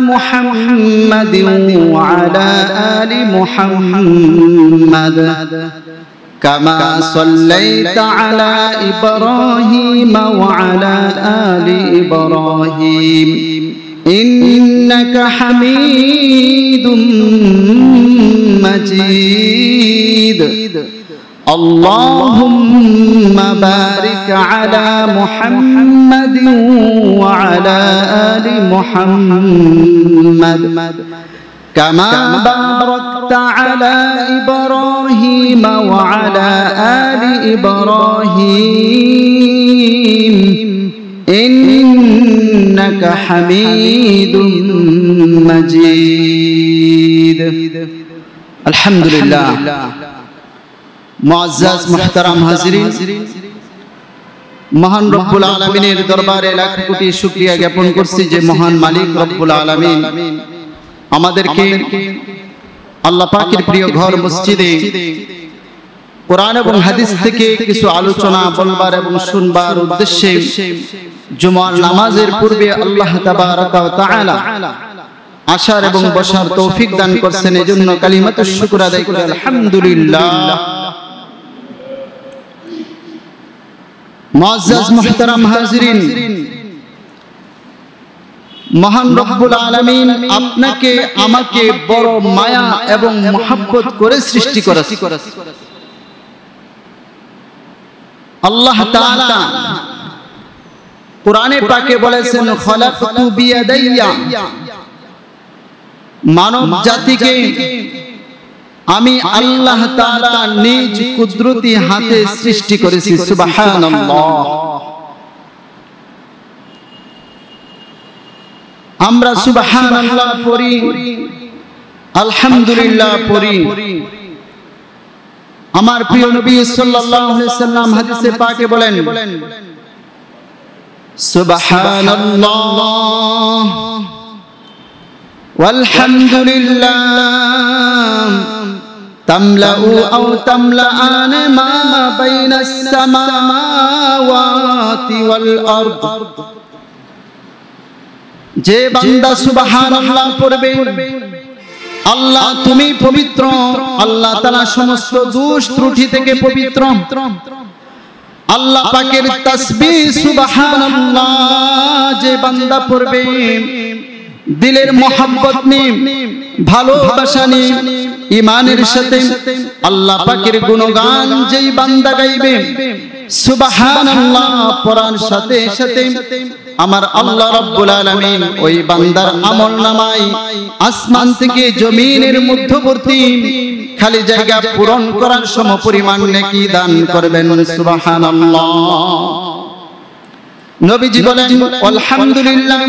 محمد وعلى آل محمد كما صليت على إبراهيم وعلى آل إبراهيم إنك حميد مجيد اللهم بارك على محمد وعلى آل محمد كما باركت على إبراهيم وعلى آل إبراهيم إنك حميد مجيد الحمد لله মুআজ্জাজ মুহতারাম হাজিরিন মহান রব্বুল আলামিনের দরবারে লাখ কোটি শুকরিয়া জ্ঞাপন করছি যে মহান মালিক রব্বুল আলামিন আমাদেরকে আল্লাহ পাকের প্রিয় ঘর মসজিদে কোরআন এবং হাদিস থেকে কিছু আলোচনা বলবার এবং শুনবার উদ্দেশ্যে জুমার নামাজের পূর্বে আল্লাহ তাবারাক ওয়া তাআলা আসার এবং বসার তৌফিক দান করছেন এজন্য কালিমাতুশ শুকর আদায় করি আলহামদুলিল্লাহ মুআজ্জাজ মুহতারাম হাজিরিন মহান রব্বুল আলামিন আপনাকে আমাকে বড় মায়া এবং মহব্বত করে সৃষ্টি করেছেন আল্লাহ তাআলা কোরআনে পাকে বলেছেন খলাকতু বিয়াদাইয়া মানব জাতিকে আমি আল্লাহ তাআলা নিজ কুদরতি হাতে সৃষ্টি করেছি সুবহানাল্লাহ আমরা সুবহানাল্লাহ পড়ি আলহামদুলিল্লাহ পড়ি আমার প্রিয় নবী সাল্লাল্লাহু আলাইহি সাল্লাম হাদিসে পাকে বলেন সুবহানাল্লাহ ওয়ালহামদুলিল্লাহ তামলাউ আও তামলাআন মা বাইনাস সামাওয়াতি ওয়াল আরদ যে বান্দা সুবহানাল্লাহ পড়বে আল্লাহ তুমি পবিত্র আল্লাহ তাআলা সমস্ত দোষ ত্রুটি থেকে পবিত্র আল্লাহ পাকের তাসবিহ সুবহানাল্লাহ যে বান্দা পড়বে দিলের মোহাব্বত নিয়ে ভালোবাসা নিয়ে ঈমানের সাথে আল্লাহ পাকের গুণগান যেই বান্দা গাইবে সুবহানাল্লাহ পড়ার সাথে সাথে আমার আল্লাহ রাব্বুল আলামিন ওই বান্দার আমলনামায় আসমান থেকে জমিনের মধ্যবর্তী খালি জায়গা পূরণ করার সমপরিমাণ নেকি দান করবেন সুবহানাল্লাহ নবীজি বলেন আলহামদুলিল্লাহ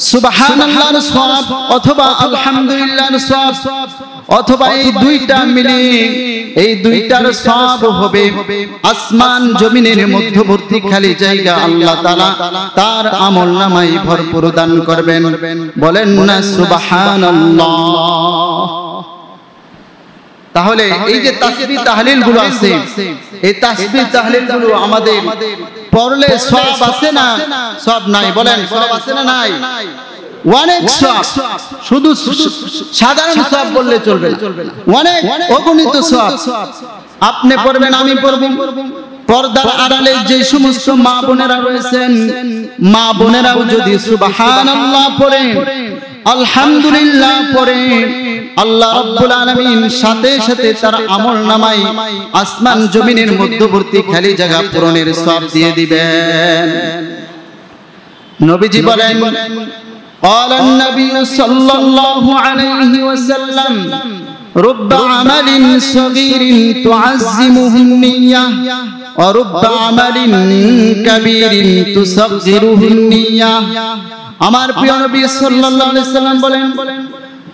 সুবহানাল্লাহর সওয়াব অথবা আলহামদুলিল্লাহর সওয়াব অথবা এই দুইটা মিলে এই দুইটার সওয়াব হবে আসমান জমিনের মধ্যবর্তী খালি জায়গা আল্লাহ তাআলা তার আমলনামায় ভরপুর দান করবেন বলেন না সুবহানাল্লাহ তাহলে এই যে তাসবিহ তাহলিল গুলো আছে এই তাসবিহ তাহলিল গুলো আমাদের পড়লে সওয়াব আছে না সওয়াব নাই বলেন সওয়াব আছে না নাই অনেক সওয়াব শুধু সাধারণ সওয়াব বললে চলবে না অনেক অগণিত সওয়াব আপনি পড়বেন আমি পড়ব পর্দার আড়ালে যে সমস্ত মা বোনেরা রয়েছেন মা বোনেরাও যদি সুবহানাল্লাহ পড়েন আলহামদুলিল্লাহ পড়ে আল্লাহ রাব্বুল আলামিন সাথে সাথে তার আমলনামায় আসমান জমিনের মধ্যবর্তী খালি জায়গা পূরণের সওয়াব দিয়ে দিবেন নবীজি বলেন قال النبي صلى الله عليه وسلم رب عمل صغير تعزمه النية ورب عمل كبير تصغره النية আমার প্রিয় নবী সাল্লাল্লাহু আলাইহি সাল্লাম বলেন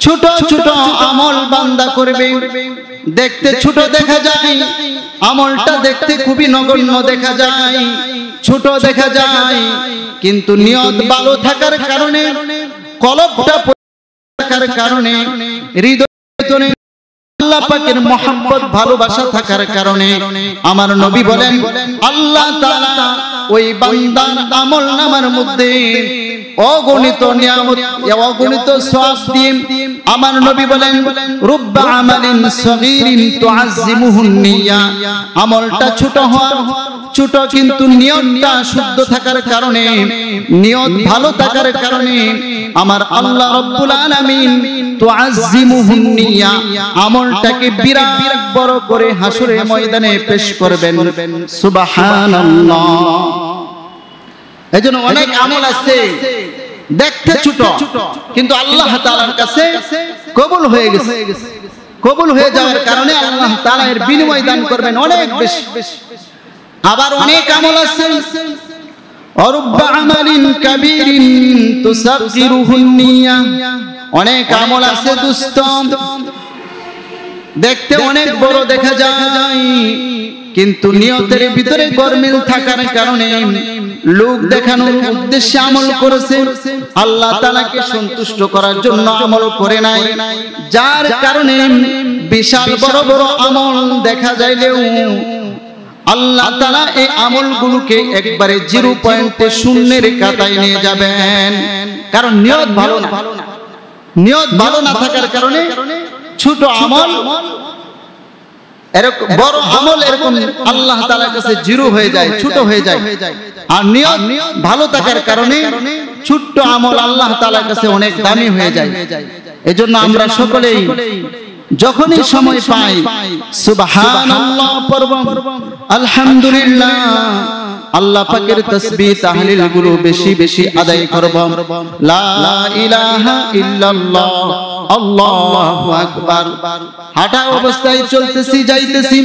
ছোট ছোট আমল বান্দা করবে দেখতে ছোট দেখা যায় আমলটা দেখতে খুবই নগণ্য দেখা যায় ছোট দেখা যায় কিন্তু নিয়ত ভালো থাকার কারণে কলবটা থাকার কারণে হৃদয়ে আল্লাহ পাকের মহব্বত ভালোবাসা থাকার কারণে আমার নবী বলেন আল্লাহ তাআলা ওই বান্দার আমলনামার মধ্যে অগণিত নিয়ামত, অগণিত সওয়াব দিয়ে আমার নবী বলেন রুব্বা আমালিন সগীরিন তুআজ্জিমুহুন নিয়া, আমলটা ছোট হয় ছোট কিন্তু নিয়তটা শুদ্ধ থাকার কারণে, নিয়ত ভালো থাকার কারণে আমার আল্লাহ রাব্বুল আলামিন তুআজ্জিমুহুন নিয়া, আমলটাকে বিরাট বড় করে হাসরের ময়দানে পেশ করবেন। সুবহানাল্লাহ। এজন্য অনেক আমল আছে দেখতে ছোট কিন্তু আল্লাহ তাআলার কাছে কবুল হয়ে গেছে, কবুল হয়ে যাওয়ার কারণে আল্লাহ তাআলা এর বিনিময় দান করবেন অনেক বেশি। আবার অনেক আমল আছে অরুব্বা আমালিন কাবীরিন তুসাগিরুহুন নিয়া, অনেক আমল আছে দোস্ত দেখতে অনেক বড় দেখা যায় কিন্তু নিয়তের ভিতরে গরমিল থাকার কারণে লোক দেখানোর উদ্দেশ্যে আমল করেছে, আল্লাহ তাআলাকে সন্তুষ্ট করার জন্য আমল করে নাই, যার কারণে বিশাল বড় বড় আমল দেখা যাইলেও আল্লাহ তাআলা এই আমলগুলোকে একবারে 0 পয়েন্টে শূন্যের খাতায় নিয়ে যাবেন। কারণ নিয়ত ভালো না, নিয়ত ভালো না থাকার কারণে ছোট আমল এরকম, বড় আমল এরকম আল্লাহ তাআলার কাছে 0 হয়ে যায়, ছোট হয়ে যায়। আর নিয়ত ভালো থাকার কারণে ছোট আমল আল্লাহ তাআলার কাছে অনেক দামি হয়ে যায়। এজন্য আমরা সকলেই যখনই সময় পাই সুবহানাল্লাহ পড়ব, আলহামদুলিল্লাহ, আল্লাহ পাকের তাসবিহ তাহলিল গুলো বেশি বেশি আদায় করব। লা ইলাহা ইল্লাল্লাহ, আল্লাহু আকবার। হাঁটা অবস্থায় চলতেছি যাইতেছি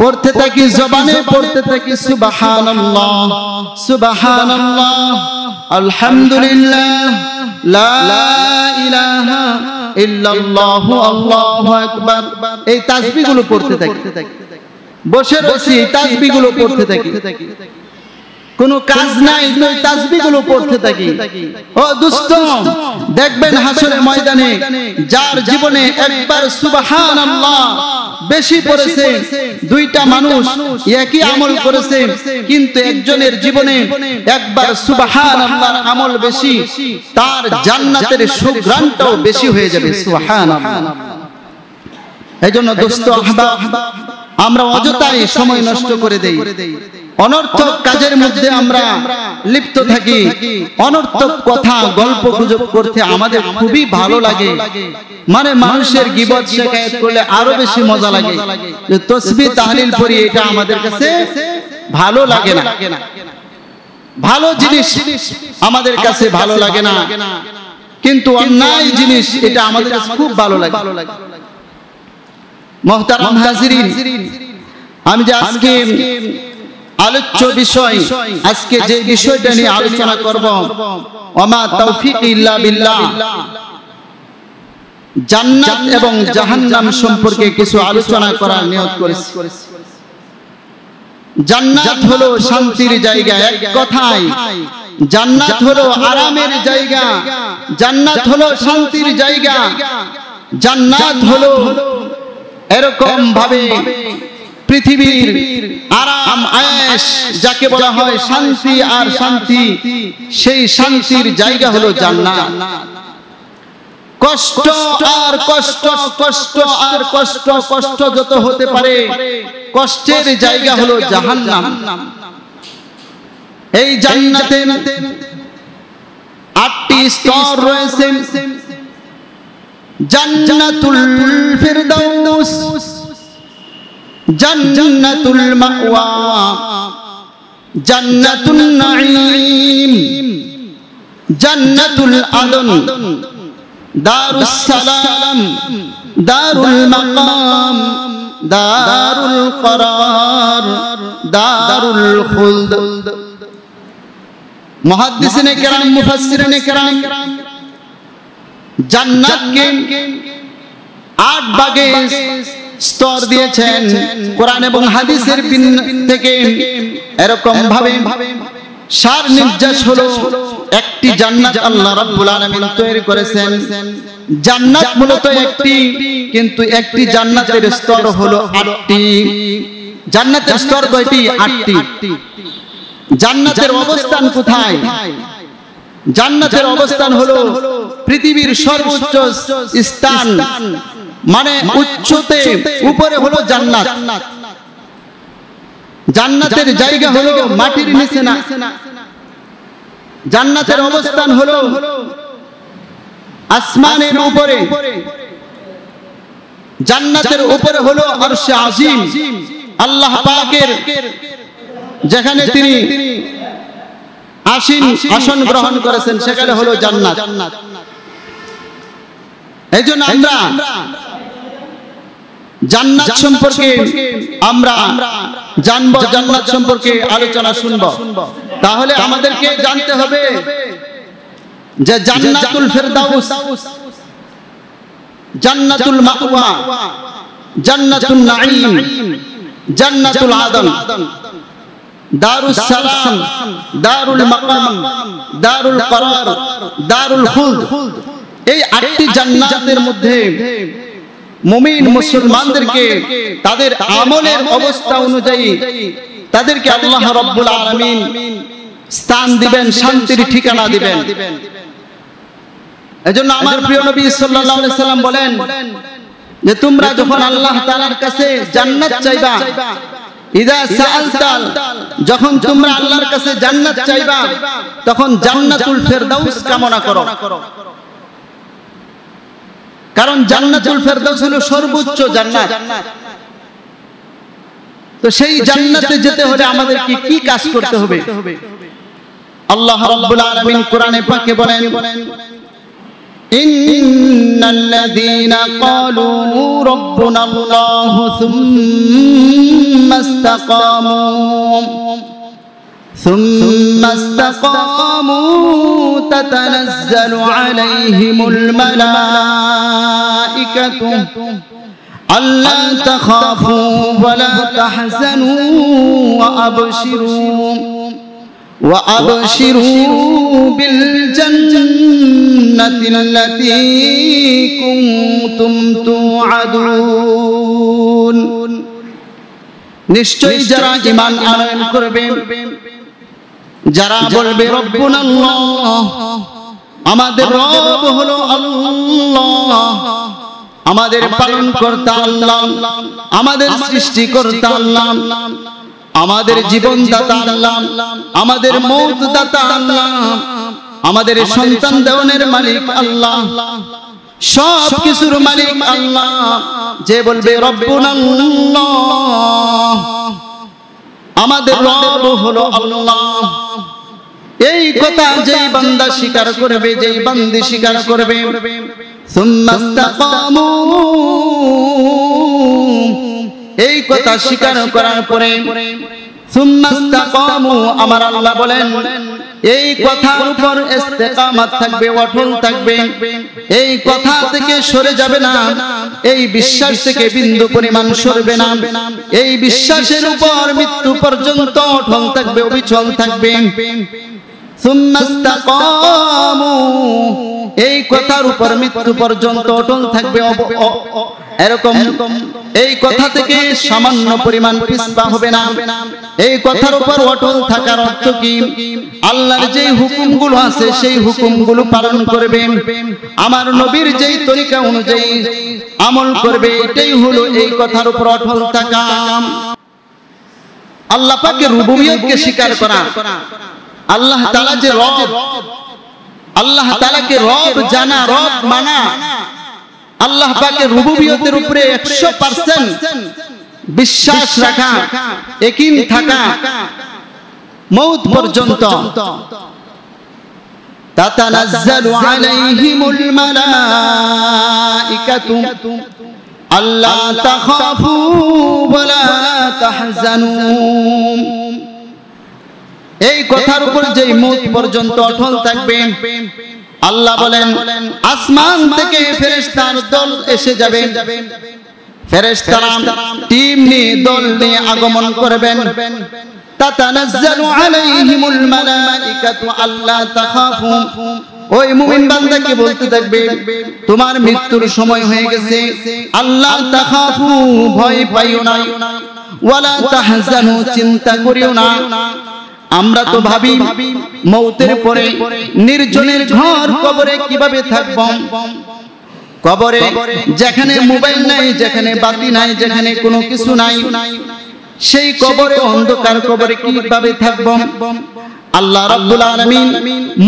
পড়তে থাকি, জবানে পড়তে থাকি সুবহানাল্লাহ সুবহানাল্লাহ, আলহামদুলিল্লাহ, লা ইলাহা ইল্লাল্লাহু, আল্লাহু আকবার। এই তাসবিহগুলো পড়তে থাকি, বসে রয়েছি এই তাসবিহগুলো পড়তে থাকি, কোনো কাজ নাই ওই তাসবিহগুলো পড়তে থাকি। ও দোস্ত দেখবেন হাসরের ময়দানে যার জীবনে একবার সুবহানাল্লাহ বেশি পড়েছে, দুইটা মানুষ একই আমল করেছে কিন্তু একজনের জীবনে একবার সুবহানাল্লাহর আমল বেশি, তার জান্নাতের সুঘ্রাণটাও বেশি হয়ে যাবে। সুবহানাল্লাহ। এইজন্য দোস্ত আহবাব, আমরা অযথাই সময় নষ্ট করে দেই, অনর্থক কাজের মধ্যে আমরা লিপ্ত থাকি, অনর্থক কথা গল্প গুজব করতে আমাদের খুবই ভালো লাগে, মানে মানুষের গীবত শিকায়ত করলে আরো বেশি মজা লাগে। যে তাসবিহ তাহলিল পড়ি এটা আমাদের কাছে ভালো লাগে না, ভালো জিনিস আমাদের কাছে ভালো লাগে না, কিন্তু অন্যায় জিনিস এটা আমাদের কাছে খুব ভালো লাগে। মুহতারাম হাজিরিন, আমি যে আজকে আলোচ্য বিষয়, আজকে যে বিষয়টা নিয়ে আলোচনা করব, ওমা তাওফীক ইল্লা বিল্লাহ, জান্নাত এবং জাহান্নাম সম্পর্কে কিছু আলোচনা করার নিয়ত করেছি। জান্নাত হলো শান্তির জায়গা, এক কথায় জান্নাত হলো আরামের জায়গা, জান্নাত হলো শান্তির জায়গা, জান্নাত হলো এরকম ভাবে পৃথিবীর আরাম আয়েশ যাকে বলা হয় শান্তি আর শান্তি, সেই শান্তির জায়গা হলো জান্নাত। কষ্ট আর কষ্ট, কষ্ট আর কষ্ট, কষ্ট যত হতে পারে কষ্টের জায়গা হলো জাহান্নাম। এই জান্নাতে 8টি স্তর রয়েছে। জান্নাতুল ফিরদাউস, জান্নাতুল মাওয়া, জান্নাতুন নাঈম, জান্নাতুল আদন, দারুস সালাম, দারুল মাকাম, দারুল করার, দারুল খুলদ। মুহাদ্দিসিনে কেরাম, মুফাসসিরিনে কেরাম জান্নাতকে 8 ভাগে স্তর দিয়েছেন। কোরআন এবং হাদিসের থেকে এরকম ভাবে সার নির্যাস হলো একটি জান্নাত আল্লাহ রাব্বুল আলামিন তৈরি করেছেন। জান্নাত মূলত একটি, কিন্তু একটি জান্নাতের স্তর হলো 8টি। জান্নাতের স্তর কয়টি? 8টি। জান্নাতের অবস্থান কোথায়? জান্নাতের অবস্থান হলো পৃথিবীর সর্বোচ্চ স্থান, মানে উচ্চতে উপরে হলো জান্নাত। জান্নাতের জায়গা হলো মাটির নিচে না, জান্নাতের অবস্থান হলো আসমানের উপরে, জান্নাতের উপরে হলো আরশে আজিম, আল্লাহ পাকের যেখানে তিনি আসন গ্রহণ করেছেন সেখানে হলো জান্নাত। এইজন্য আমরা জান্নাত সম্পর্কে আমরা জানবো, জান্নাত সম্পর্কে আলোচনা শুনবো। তাহলে আমাদেরকে জানতে হবে যে জান্নাতুল ফেরদাউস, জান্নাতুল মাওয়া, জান্নাতুন নাঈম, জান্নাতুল আদন, দারুস সালাম, দারুল মাকাম, দারুল করার, দারুল খুলদ, এই 8টি জান্নাতের মধ্যে মুমিন মুসলমানদেরকে তাদের আমলের অবস্থা অনুযায়ী তাদেরকে আল্লাহ রাব্বুল আলামিন স্থান দিবেন, শান্তির ঠিকানা দিবেন। এজন্য আমার প্রিয় নবী সাল্লাল্লাহু আলাইহি সাল্লাম বলেন যে তোমরা যখন আল্লাহ তাআলার কাছে জান্নাত চাইবা, ইদা সাআলতা, যখন তোমরা আল্লাহর কাছে জান্নাত চাইবা তখন জান্নাতুল ফেরদাউস কামনা করো, কারণ জান্নাতুল ফেরদাউস হলো সর্বোচ্চ জান্নাত। তো সেই জান্নাতে যেতে হলে আমাদেরকে কি কাজ করতে হবে? আল্লাহ রাব্বুল আলামিন কোরআনে পাকে বলেন, ইন্নাল্লাযীনা ক্বালু রাব্বুনাল্লাহু সুম্মা ইসতাকামু তাতানাজ্জালু আলাইহিমুল মালাইকাতু আল্লা তাখাফু ওয়া লা তাহজানু ওয়া আবশিরু বিল জান্নাতি আল্লাতী কুনতুম তুআদুন। নিশ্চয়ই যারা ঈমান আনয়ন করবে, যারা বলবে রব্বুনাল্লাহ, আমাদের রব হলো আল্লাহ, আমাদের পালনকর্তা আল্লাহ, আমাদের সৃষ্টিকর্তা আল্লাহ, আমাদের জীবনদাতা আল্লাহ, আমাদের মওত দাতা আল্লাহ, আমাদের সন্তান দেওয়ানের মালিক আল্লাহ, সব কিছুর মালিক আল্লাহ। যে বলবে রব্বুনাল্লাহ, আমাদের রব হলো আল্লাহ, এই কথা যেই বান্দা স্বীকার করবে, যেই বান্দি স্বীকার করবে, সুম্মা ইসতাকামু, এই কথা স্বীকার করার পরে সুম্মা ইসতাকামু, আমার আল্লাহ বলেন এই কথার উপর ইস্তেকামাত থাকবে, অটল থাকবে, এই কথা থেকে সরে যাবে না, এই বিশ্বাস থেকে বিন্দু পরিমাণ সরবে না, এই বিশ্বাসের উপর মৃত্যু পর্যন্ত অটল থাকবে, অবিচল থাকবে। সুম্মা ইসতাকামু, এই কথার উপর মৃত্যু পর্যন্ত অটল থাকবে, এরকম এই কথা থেকে সামান্য পরিমাণ পিছপা হবে না। এই কথার উপর অটল থাকার অর্থ কি? আল্লাহর যেই হুকুমগুলো আছে সেই হুকুমগুলো পালন করবে, আমার নবীর যেই তরিকা অনুযায়ী আমল করবে, এটাই হলো এই কথার উপর অটল থাকা। আল্লাহ পাকের রুবুবিয়তকে স্বীকার করা, আল্লাহ তাআলা যে রব, আল্লাহ তাআলাকে রব জানা, রব মানা, আল্লাহ পাকের রুবুবিয়তের উপরে 100% বিশ্বাস রাখা, ইয়াকিন থাকা মওত পর্যন্ত। তাতানাজ্জালু আলাইহিমুল মালাইকাতু আল্লা তাখাফু ওয়া লা তাহজানু, এই কথার উপর যেই মওত পর্যন্ত অটল থাকবে, আল্লাহ বলেন আসমান থেকে ফেরেশতার দল এসে যাবে, ফেরেশতারা টিম নিয়ে, দল নিয়ে আগমন করবেন। তাতানাজ্জালু আলাইহিমুল মালাইকাতু আল্লা তাখাফু, ওই মুমিন বান্দাকে বলতে থাকবে তোমার মৃত্যুর সময় হয়ে গেছে, আল্লাহ তাখাফু, ভয় পাইও না, ওয়ালা তাহজানু, চিন্তা করিও না, আমরা তো ভাবি মৌতের পরে নির্জনের ঘর কবরে কিভাবে থাকব। কবরে যেখানে মোবাইল নাই, যেখানে বাতি নাই, যেখানে কোনো কিছু নাই, সেই কবরে অন্ধকার কবরে কিভাবে থাকব। আল্লাহ রাব্বুল আলামিন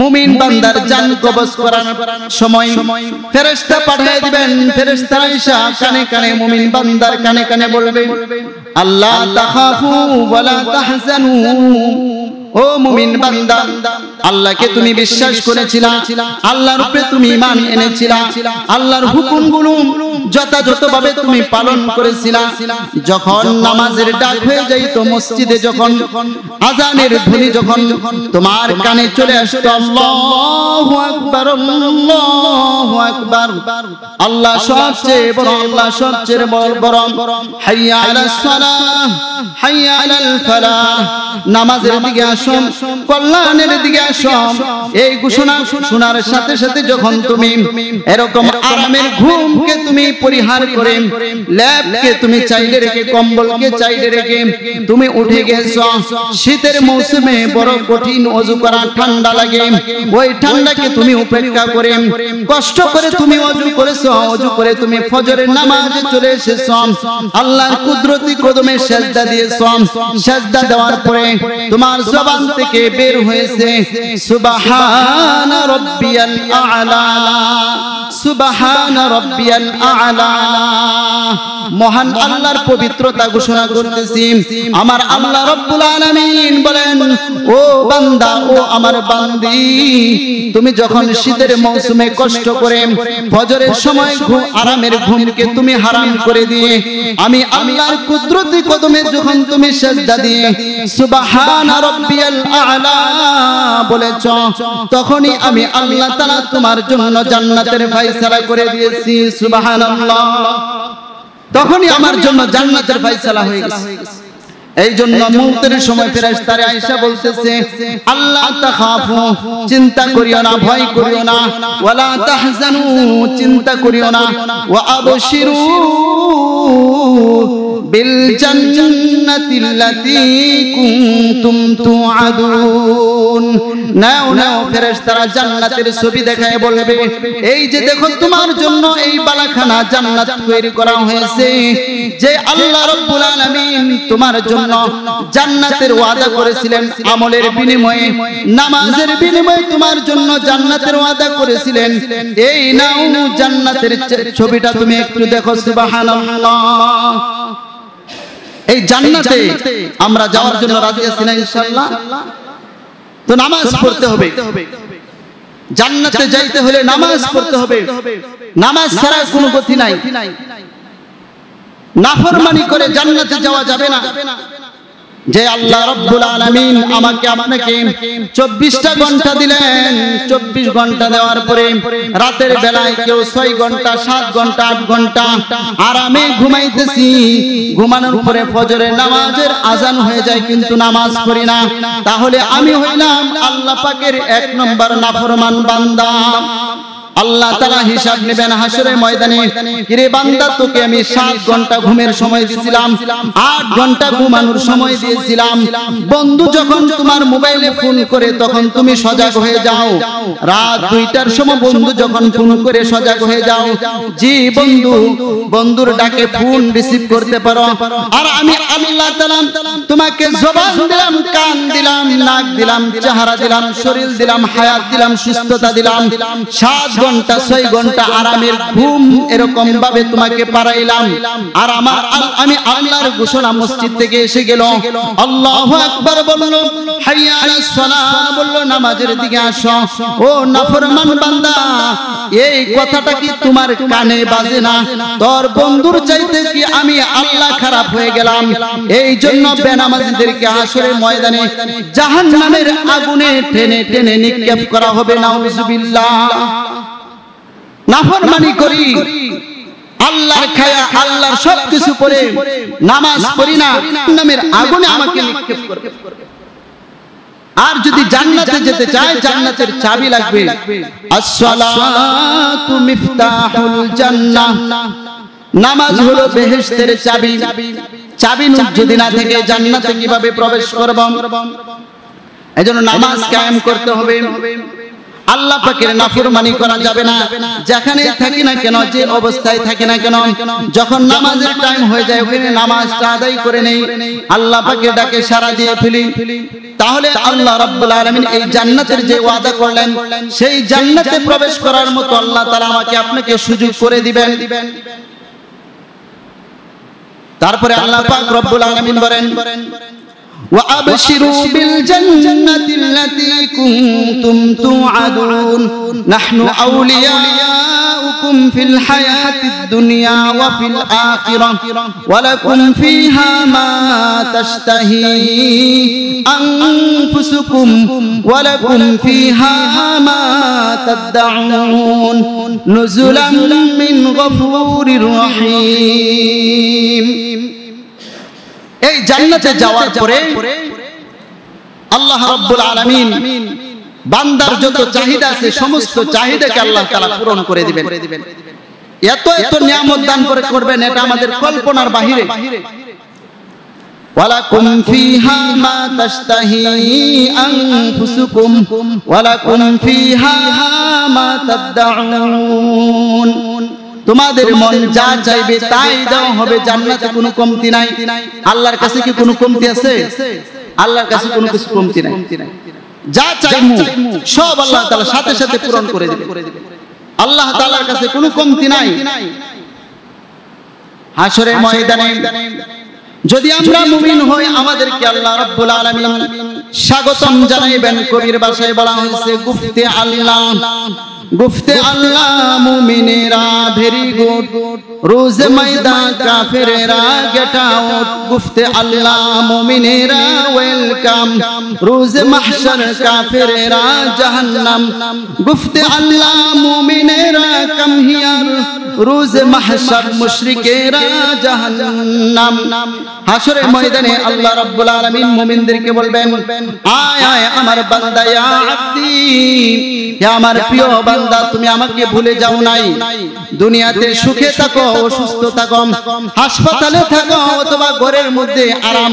মুমিন বান্দার জান কবজ করার সময় ফেরেশতা পাঠিয়ে দিবেন। ফেরেশতা আয়েশা কানে কানে মুমিন বান্দার কানে কানে বলবে, আল্লাহ তাখাফু ওয়ালা তাহজানু। ও মুমিন বান্দা, আল্লাহকে তুমি বিশ্বাস করেছিলা, আল্লাহর উপরে তুমি ঈমান এনেছিলা, আল্লাহর হুকুমগুলো যথাযথভাবে তুমি পালন করেছিলা। যখন নামাজের ডাক হয়ে যাইতো, মসজিদে যখন আযানের ধ্বনি যখন তোমার কানে চলে আসতো, আল্লাহু আকবার, আল্লাহু আকবার, আল্লাহ সবচেয়ে বড়, আল্লাহ সবচেয়ে বড়, হাইয়া আলাস সালাহ, হাইয়া আলাল ফালাহ, নামাজের দিকে আসো, কল্যাণের দিকে আসো, এই ঘোষণা শোনার সাথে সাথে যখন তুমি এরকম আরামের ঘুমকে তুমি পরিহার করে, ল্যাপকে তুমি চাইলে রেখে, কম্বলকে চাইলে রেখে তুমি উঠে গেছো। শীতের মৌসুমে বড় কঠিন ওযু করা, ঠান্ডা লাগে, ওই ঠান্ডাকে তুমি উপেক্ষা করে কষ্ট করে তুমি ওযু করেছো, ওযু করে তুমি ফজরের নামাজে চলে এসেছো, আল্লাহর কুদরতি কদমে সিজদা দিয়েছো। সিজদা দেওয়ার পরে তোমার জবান থেকে বের হয়েছে সুবহান রাব্বিয়াল আ'লা, সুবহান রাব্বিয়াল আ'লা। মহান আল্লাহর পবিত্রতা ঘোষণা করতেছি। আমার আল্লাহ রাব্বুল আলামিন বলেন, ও বান্দা, ও আমার বান্দি, তুমি যখন শীতের মৌসুমে কষ্ট করে ফজরের সময় আরামের ঘুমকে তুমি হারাম করে দিয়ে আমি আল্লাহর কুদরতি কদমে যখন তুমি সিজদা দিয়ে সুবহান রাব্বিয়াল আ'লা বলেছ, তখনই আমি আল্লাহ তাআলা তোমার জন্য জান্নাতের ফয়সালা করে দিয়েছি। সুবহানাল্লাহ, তখনই আমার জন্য জান্নাতের ফয়সালা হয়ে গেছে। এই জন্য মউতের সময় ফেরেশতারা আয়েশা বলতেছে, আল্লাহ তাখাফু, চিন্তা করিও না, ভয় করিও না, ওয়ালা তাহজানু, চিন্তা করিও না, ওয়া আবশিরু বিল জান্নাতিল্লাতী কুনতুম তুআদুন। নাও নাও, ফেরেশতারা জান্নাতের ছবি দেখায় বলবে, এই যে দেখো তোমার জন্য এই বালাখানা জান্নাত তৈরি করা হয়েছে, যে আল্লাহ রাব্বুল আলামিন তোমার জন্য জান্নাতের ওয়াদা করেছিলেন, আমলের বিনিময়ে, নামাজের বিনিময়ে তোমার জন্য জান্নাতের ওয়াদা করেছিলেন। এই নাও জান্নাতের ছবিটা তুমি একটু দেখো। সুবহানাল্লাহ, এই জান্নাতে আমরা যাওয়ার জন্য রাজি আছি না ইনশাআল্লাহ? তো নামাজ পড়তে হবে, জান্নাতে যাইতে হলে নামাজ পড়তে হবে, নামাজ ছাড়া কোনো গতি নাই। নাফরমানি করে জান্নাতে যাওয়া যাবে না। যে আল্লাহ রাব্বুল আলামিন আমাকে আপনাকে 24টা ঘন্টা দিলেন, 24 ঘন্টা দেওয়ার পরে রাতের বেলায় কেউ 6 ঘন্টা, 7 ঘন্টা, 8 ঘন্টা আরামে ঘুমাইতেছি, ঘুমানোর পরে ফজরের নামাজের আজান হয়ে যায় কিন্তু নামাজ পড়ি না, তাহলে আমি হইলাম আল্লাহ পাকের 1 নম্বর নাফরমান বান্দা। আল্লাহ তাআলা হিসাব নেবেন হাসরের ময়দানে, কিরে বান্দা, তোকে আমি 7 ঘন্টা ঘুমের সময় দিয়েছিলাম, 8 ঘন্টা ঘুমানোর সময় দিয়েছিলাম। বন্ধু যখন তোমার মোবাইলে ফোন করে তখন তুমি সজাগ হয়ে যাও, রাত 2টার সময় বন্ধু যখন ফোন করে সজাগ হয়ে যাও, জি বন্ধু, বন্ধুর ডাকে ফোন রিসিভ করতে পারো। আর আমি আল্লাহ তাআলা তোমাকে জবান দিলাম, কান দিলাম, নাক দিলাম, চেহারা দিলাম, শরীর দিলাম, হায়াত দিলাম, সুস্থতা দিলাম, 7 ঘন্টা 6 ঘন্টা আরামের ঘুম এরকম ভাবে তোমাকে পারাইলাম। আর আমি আল্লাহর ঘোষণা মসজিদ থেকে এসে গেল, আল্লাহু আকবার বলল, হাইয়া আলাস সালাহ বলল, নামাজের দিকে আসো। ও নাফরমান বান্দা, এই কথাটা কি তোমার কানে বাজে না? তোর বন্ধুর চাইতে কি আমি আল্লাহ খারাপ হয়ে গেলাম? এই জন্য বেনামাজীদেরকে হাসরের ময়দানে জাহান্নামের আগুনে টেনে টেনে নিক্ষেপ করা হবে। নাউযুবিল্লাহ। নাফরমানি করি, আল্লাহর খায়া, আল্লাহর সবকিছু পড়ে নামাজ পড়ি না, জাহান্নামের আগুনে আমাকে নিক্ষেপ করবে। আর যদি জান্নাতে যেতে চায়, জান্নাতের চাবি লাগবে। আসসালাতু মিফতাহুল জান্নাহ, নামাজ হলো বেহেশতের চাবি। চাবি যদি না থেকে জান্নাতে কিভাবে প্রবেশ করব? এজন্য নামাজ কায়েম করতে হবে। আল্লাহ পাকের নাফরমানি করা যাবে না। যেখানে থাকি না কেন, যে অবস্থায় থাকি না কেন, যখন নামাজের টাইম হয়ে যায় ওখানে নামাজটা আদায় করে নেই, আল্লাহ পাকের ডাকে সাড়া দিয়ে ফেলি, তাহলে আল্লাহ রাব্বুল আলামিন এই জান্নাতের যে ওয়াদা করলেন সেই জান্নাতে প্রবেশ করার মতো আল্লাহ তাআলা আমাকে আপনাকে সুযোগ করে দিবেন। তারপরে আল্লাহ পাক রব্বুল আলামিন বলেন, وأبشروا بالجنة التي كنتم توعدون نحن أولياؤكم في الحياة الدنيا وفي الآخرة ولكم فيها ما تشتهي أنفسكم ولكم فيها ما تدعون نزلا من غفور رحيم। এই জান্নাতে যাওয়ার পরে আল্লাহ রাব্বুল আলামিন বান্দার যত চাহিদা আছে সমস্ত চাহিদাকে আল্লাহ তাআলা পূরণ করে দিবেন। এত এত নিয়ামত দান করে করবেন, এটা আমাদের কল্পনার বাহিরে। ওয়ালাকুম ফিহা মা তাশতাহি আনফুসুকুম ওয়ালাকুম ফিহা মা তাদউন, তোমাদের মন যা চাইবে তাই দেওয়া হবে। জান্নাতে কোনো কমতি নাই। আল্লাহর কাছে কি কোনো কমতি আছে? আল্লাহর কাছে কোনো কিছু কমতি নাই। যা চাইমু সব আল্লাহ তাআলা সাথে সাথে পূরণ করে দিবেন। আল্লাহ তাআলার কাছে কোনো কমতি নাই। হাশরের ময়দানে যদি আমরা মুমিন হই আমাদেরকে আল্লাহ রাব্বুল আলামিন স্বাগতম জানাইবেন। কবির ভাষায় বলা হয়েছে গুফতে আল্লাহ, গুফতে আল্লাহ মুমিনেরা ভেরি গুড, রোজ ময়দান কাফেরেরা গেট আউট। গুফতে আল্লাহ মুমিনেরা ওয়েলকাম, রোজ মাহশর কাফেরেরা জাহান্নাম। গুফতে আল্লাহ মুমিনেরা কাম হিয়ার, রোজ মাহশর মুশরিকেরা জাহান্নাম। হাশরের ময়দানে আল্লাহ রাব্বুল আলামিন মুমিনদেরকে বলবেন, আয় আয় আমার বান্দা, ইয়া আব্দি, হে আমার প্রিয় বান্দা, তুমি আমাকে ভুলে যাও নাই। দুনিয়াতে সুখে থাকো, অসুস্থ থাকো, হাসপাতালে থাকো অথবা ঘরের মধ্যে আরাম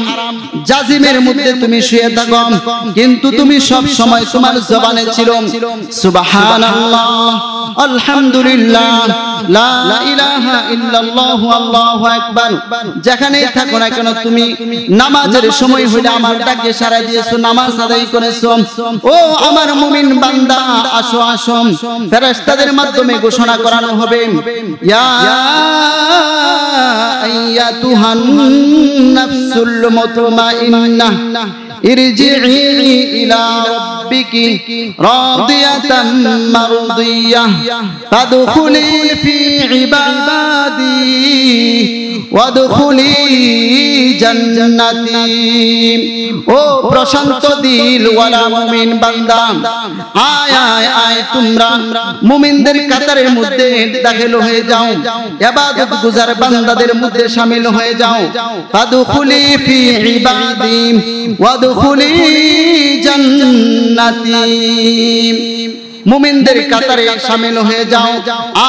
জাজিমের মধ্যে তুমি শুয়ে থাকো, কিন্তু তুমি সব সময় তোমার জবানে ছিল সুবহানাল্লাহ, আলহামদুলিল্লাহ, লা ইলাহা ইল্লাল্লাহু, আল্লাহু আকবার। যেখানেই থাকো না কেন তুমি নামাজের সময় হইলে আমার ডাকে সাড়া দিয়েছো, নামাজ আদায় করেছো। ও আমার মুমিন বান্দা, আসো আসো। ফেরেশতাদের মাধ্যমে ঘোষণা করানো হবে, ইয়া আইয়াতুহান নাফসুল মুতমাইন্নাহ ইরজিই ইলা রাব্বিকি রাদিয়াতাম মারদিয়াহ ফাদখুলি ফি ইবাদি ওয়াদখুলি জান্নাতি। ও প্রশান্ত দিল ওয়ালা মুমিন বান্দা, আয় আয় আয়, তোমরা মুমিনদের কাতারের মধ্যে দাখিল হয়ে যাও, ইবাদত গুজার বান্দাদের মধ্যে শামিল হয়ে যাও। ফাদখুলি ফি ইবাদি ওয়াদখুলি জান্নাতি, মুমিনদের কাতারে শামিল হয়ে যাও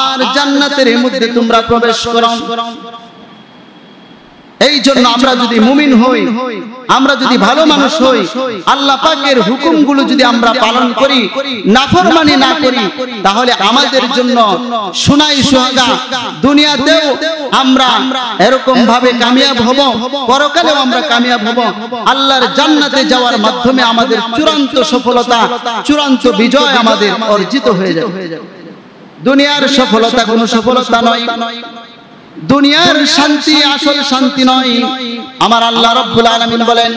আর জান্নাতের মধ্যে তোমরা প্রবেশ করো। এই জন্য আমরা যদি মুমিন হই, আমরা যদি ভালো মানুষ হই, আল্লাহ পাকের হুকুমগুলো যদি আমরা পালন করি, নাফরমানি না করি, তাহলে আমাদের জন্য সোনাই সোহাগা, দুনিয়াতেও আমরা এরকম ভাবে কামিয়াব হব, পরকালেও আমরা কামিয়াব হব। আল্লাহর জান্নাতে যাওয়ার মাধ্যমে আমাদের চূড়ান্ত সফলতা, চূড়ান্ত বিজয় আমাদের অর্জিত হয়ে যাবে। দুনিয়ার সফলতা কোনো সফলতা নয়, দুনিয়ার শান্তি আসল শান্তি নয়। আমার আল্লাহ রাব্বুল আলামিন বলেন,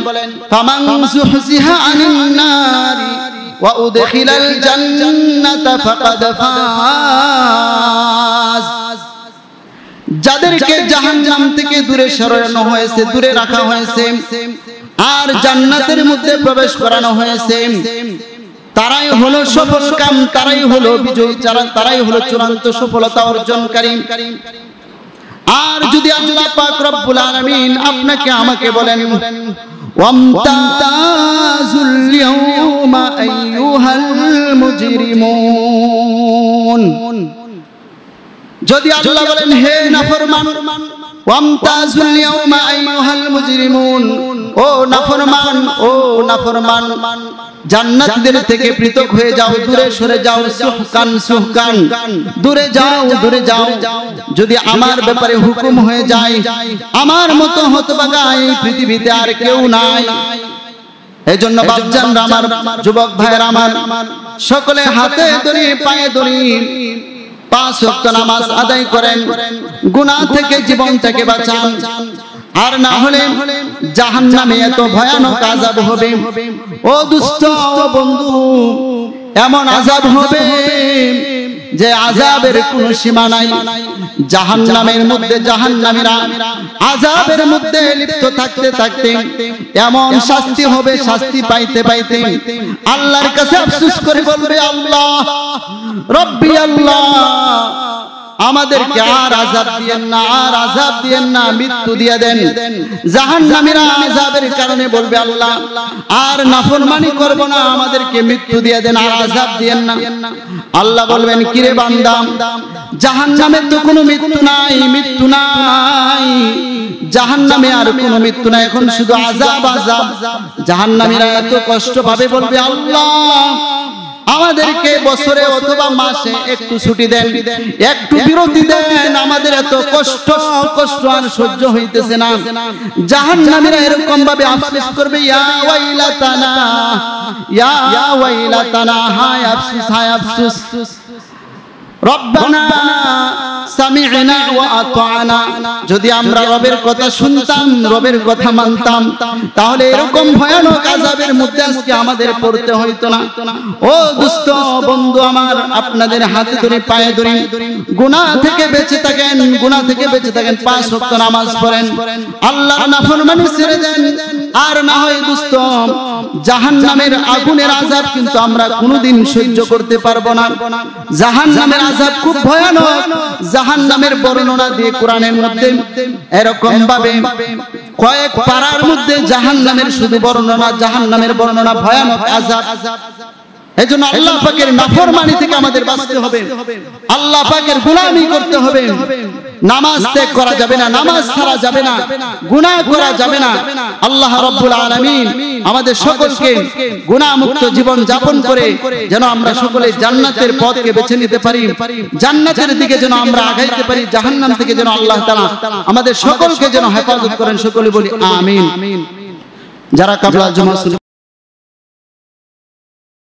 ফামান যুহজিহা আনিন নারি ওয়া উদখিলাল জান্নাতা ফাকাদ ফাজ। যাদেরকে জাহান্নাম থেকে দূরে সরানো হয়েছে, দূরে রাখা হয়েছে আর জান্নাতের মধ্যে প্রবেশ করানো হয়েছে, তারাই হলো সফলকাম, তারাই হলো বিজয়ী, তারাই হলো চূড়ান্ত সফলতা অর্জনকারী। আর যদি আল্লাহ পাক রব্বুল আলামিন আপনাকে আমাকে বলেন, ওয়ামতাজুল ইয়াউমা আইয়ুহাল মুজরিমুন, যদি আল্লাহ বলেন হে নাফরমান, ওয়ামতাজুল ইয়াউমা আইয়ুহাল মুজরিমুন, ও নাফরমান জান্নাতীদের থেকে পৃথক হয়ে যাও, দূরে সরে যাও, সুহকান দূরে যাও। যদি আমার ব্যাপারে হুকুম হয়ে যায়, আমার মতো হতভাগা এই পৃথিবীতে আর কেউ নাই। এজন্য বাপজানরা আমার, যুবক ভাইয়েরা আমার, সকলে হাতে ধরি পায়ে ধরি 5 ওয়াক্ত নামাজ আদায় করেন, গুনাহ থেকে জীবনটাকে বাঁচান। আর না হলে জাহান্নামে এত ভয়ানক আযাব হবে ও দুস্থ বন্ধু, এমন আযাব হবে যে আযাবের কোনো সীমা নাই। জাহান্নামের মধ্যে জাহান্নামীরা আযাবের মধ্যে লিপ্ত থাকতে থাকতে এমন শাস্তি হবে, শাস্তি পাইতে পাইতে আল্লাহর কাছে আফসোস করে বলবে, আল্লাহ রব্বি আল্লাহ, আমাদেরকে আর আযাব দিয়েন না, মৃত্যু দিয়ে দেন। জাহান্নামীরা আযাবের কারণে বলবে, আল্লাহ আর নাফরমানি করব না, আমাদেরকে মৃত্যু দিয়ে দেন, আর আযাব দিয়েন না। আল্লাহ বলবেন, কিরে বান্দা, জাহান্নামে তো কোনো মৃত্যু নাই, জাহান্নামে আর কোনো মৃত্যু নাই, এখন শুধু আযাব। জাহান্নামীরা এত কষ্ট পাবে, বলবে, আল্লাহ আমাদেরকে বছরে অথবা মাসে একটু ছুটি দেন, একটু বিরতি দেন, আমাদের এত কষ্ট আর সহ্য হইতেছে না। জাহান্নামীরা এরকম ভাবে আফসোস করবে, ইয়া ওয়াইলাতানা, হায় আফসোস, রব্বানা সামি'না ওয়া আতা'না। যদি আমরা রবের কথা শুনতাম, রবের কথা মানতাম, তাহলে এরকম ভয়ানক আযাবের মধ্যে আজকে আমাদের পড়তে হইতো না। ও দুস্থ বন্ধু আমার, আপনাদের হাতে ধরে পায়ে ধরে গুনাহ থেকে বেঁচে থাকেন, 5 ওয়াক্ত নামাজ পড়েন, আল্লাহর নাফরমানি ছেড়ে দেন। আর না হয় দুস্থ, জাহান্নামের আগুনের আযাব কিন্তু আমরা কোনোদিন সহ্য করতে পারবো না। জাহান্নামের আযাব খুব ভয়ানক। জাহান্নামের বর্ণনা দিয়ে কোরআনের মধ্যে এরকম ভাবে কয়েক পারার মধ্যে জাহান্নামের শুধু বর্ণনা, জাহান্নামের বর্ণনা, ভয়ানক আযাব। এজন্য আল্লাহ পাকের নাফরমানি থেকে আমাদের বাঁচতে হবে, আল্লাহ পাকের গোলামি করতে হবে। নামাজ ত্যাগ করা যাবে না, নামাজ ছাড়া যাবে না, গুনাহ করা যাবে না। আল্লাহ রাব্বুল আলামিন আমাদের সকলকে গুনাহ মুক্ত জীবন যাপন করে যেন আমরা সকলে জান্নাতের পথকে বেছে নিতে পারি, জান্নাতের দিকে যেন আমরা আগাইতে পারি, জাহান্নাম থেকে যেন আল্লাহ তাআলা আমাদের সকলকে যেন হেফাজত করেন। সকলে বলি আমিন। যারা কাবলা জুমা